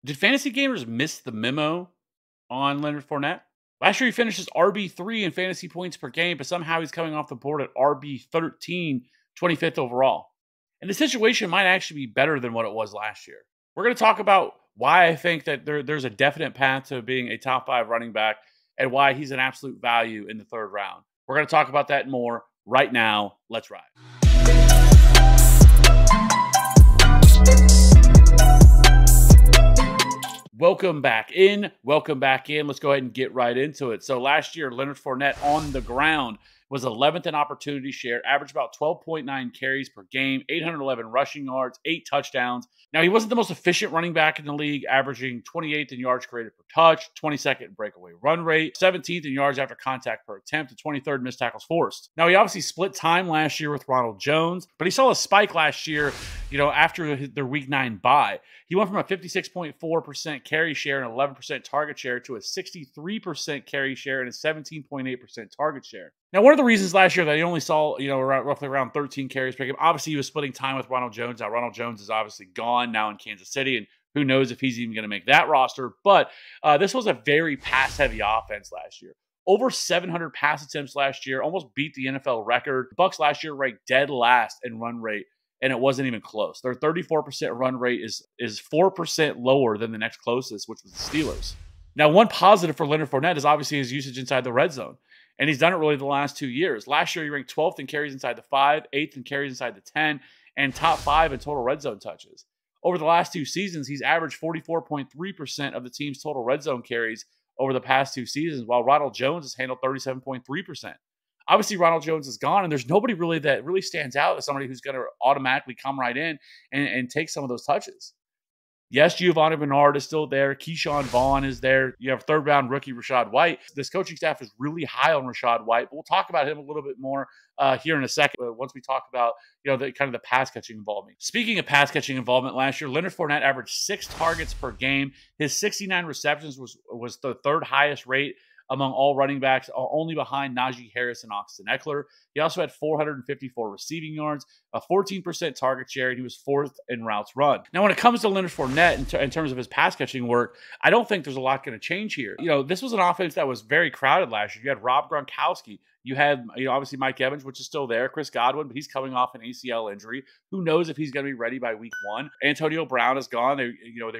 Did fantasy gamers miss the memo on Leonard Fournette? Last year, he finished as RB3 in fantasy points per game, but somehow he's coming off the board at RB13, 25th overall. And the situation might actually be better than what it was last year. We're going to talk about why I think that there's a definite path to being a top 5 running back and why he's an absolute value in the 3rd round. We're going to talk about that and more right now. Let's ride. Welcome back in. Welcome back in. Let's go ahead and get right into it. So last year, Leonard Fournette on the ground was 11th in opportunity share, averaged about 12.9 carries per game, 811 rushing yards, 8 touchdowns. Now, he wasn't the most efficient running back in the league, averaging 28th in yards created per touch, 22nd in breakaway run rate, 17th in yards after contact per attempt, and 23rd in missed tackles forced. Now, he obviously split time last year with Ronald Jones, but he saw a spike last year, after their Week 9 bye. He went from a 56.4% carry share and 11% target share to a 63% carry share and a 17.8% target share. Now, one of the reasons last year that he only saw, roughly around 13 carries per game, obviously he was splitting time with Ronald Jones. Now, Ronald Jones is obviously gone now in Kansas City, and who knows if he's even going to make that roster. But this was a very pass-heavy offense last year. Over 700 pass attempts last year, almost beat the NFL record. The Bucs last year ranked dead last in run rate, and it wasn't even close. Their 34% run rate is 4% lower than the next closest, which was the Steelers. Now, one positive for Leonard Fournette is obviously his usage inside the red zone. And he's done it really the last 2 years. Last year, he ranked 12th in carries inside the 5, 8th in carries inside the 10, and top 5 in total red zone touches. Over the last 2 seasons, he's averaged 44.3% of the team's total red zone carries over the past 2 seasons, while Ronald Jones has handled 37.3%. Obviously, Ronald Jones is gone, and there's nobody really that really stands out as somebody who's going to automatically come right in and take some of those touches. Yes, Giovanni Bernard is still there. Keyshawn Vaughn is there. You have 3rd-round rookie Rachaad White. This coaching staff is really high on Rachaad White, but we'll talk about him a little bit more here in a second once we talk about the pass-catching involvement. Speaking of pass-catching involvement, last year, Leonard Fournette averaged 6 targets per game. His 69 receptions was the 3rd highest rate among all running backs, only behind Najee Harris and Austin Eckler. He also had 454 receiving yards, a 14% target share, and he was 4th in routes run. Now, when it comes to Leonard Fournette, in terms of his pass-catching work, I don't think there's a lot going to change here. This was an offense that was very crowded last year. You had Rob Gronkowski. You had, obviously Mike Evans, which is still there. Chris Godwin, but he's coming off an ACL injury. Who knows if he's going to be ready by Week 1? Antonio Brown is gone. They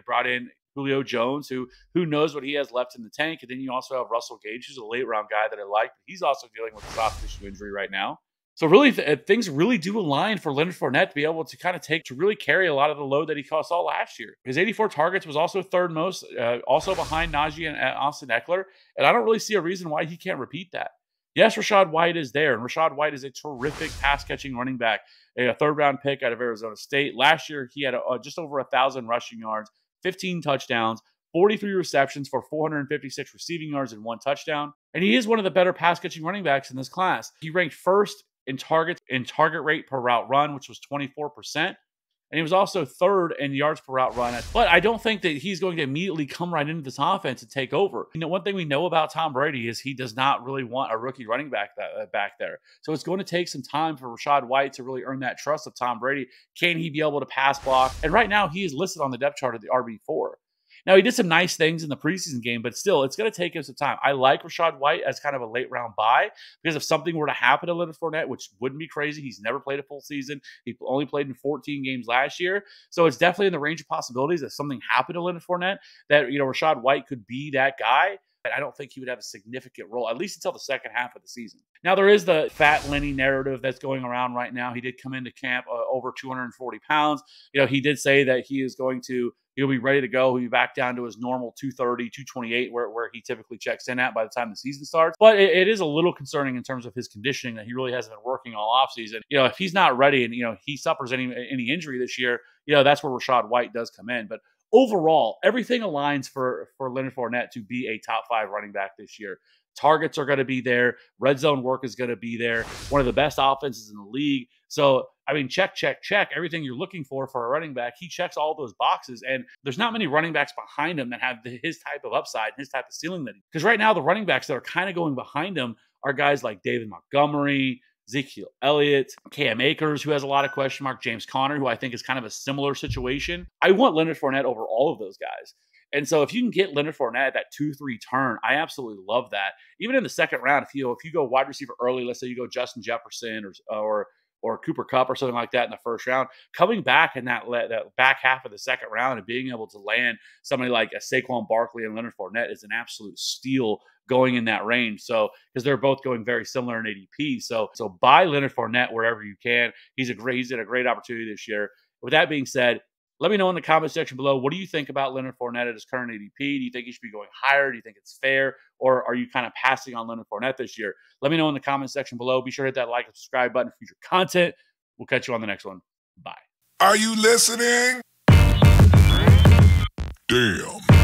brought in Julio Jones, who knows what he has left in the tank. And then you also have Russell Gage, who's a late-round guy that I like, but he's also dealing with a soft tissue injury right now. So really, things really do align for Leonard Fournette to be able to really carry a lot of the load that he saw last year. His 84 targets was also 3rd most, also behind Najee and Austin Eckler. And I don't really see a reason why he can't repeat that. Yes, Rachaad White is there, and Rachaad White is a terrific pass-catching running back, a 3rd-round pick out of Arizona State. Last year, he had just over 1,000 rushing yards, 15 touchdowns, 43 receptions for 456 receiving yards and 1 touchdown. And he is one of the better pass-catching running backs in this class. He ranked 1st in target rate per route run, which was 24%. And he was also 3rd in yards per route run. But I don't think that he's going to immediately come right into this offense and take over. One thing we know about Tom Brady is he does not really want a rookie running back back there. So it's going to take some time for Rachaad White to really earn that trust of Tom Brady. Can he be able to pass block? And right now, he is listed on the depth chart of the RB4. Now, he did some nice things in the preseason game, but still, it's going to take him some time. I like Rachaad White as kind of a late-round buy because if something were to happen to Leonard Fournette, which wouldn't be crazy, he's never played a full season. He only played in 14 games last year. So it's definitely in the range of possibilities that something happened to Leonard Fournette, that Rachaad White could be that guy. But I don't think he would have a significant role, at least until the second half of the season. Now, there is the Fat Lenny narrative that's going around right now. He did come into camp over 240 pounds. He did say that he'll be ready to go. He'll be back down to his normal 230, 228, where he typically checks in at by the time the season starts. But it is a little concerning in terms of his conditioning that he really hasn't been working all offseason. If he's not ready and, he suffers any injury this year, that's where Rachaad White does come in. But overall, everything aligns for Leonard Fournette to be a top 5 running back this year. Targets are going to be there. Red zone work is going to be there. One of the best offenses in the league. So, check. Everything you're looking for a running back, he checks all those boxes. And there's not many running backs behind him that have his type of upside, his type of ceiling. Because right now, the running backs that are kind of going behind him are guys like David Montgomery, Ezekiel Elliott, Cam Akers, who has a lot of question mark, James Conner, who I think is kind of a similar situation. I want Leonard Fournette over all of those guys. And so if you can get Leonard Fournette at that 2-3 turn, I absolutely love that. Even in the second round, if you go wide receiver early, let's say you go Justin Jefferson or Cooper Kupp or something like that in the first round, coming back in that back half of the second round and being able to land somebody like a Saquon Barkley and Leonard Fournette is an absolute steal going in that range. So because they're both going very similar in ADP. So buy Leonard Fournette wherever you can. He's at a great opportunity this year. With that being said, let me know in the comment section below, what do you think about Leonard Fournette at his current ADP? Do you think he should be going higher? Do you think it's fair? Or are you kind of passing on Leonard Fournette this year? Let me know in the comment section below. Be sure to hit that like and subscribe button for future content. We'll catch you on the next one. Bye. Are you listening? Damn.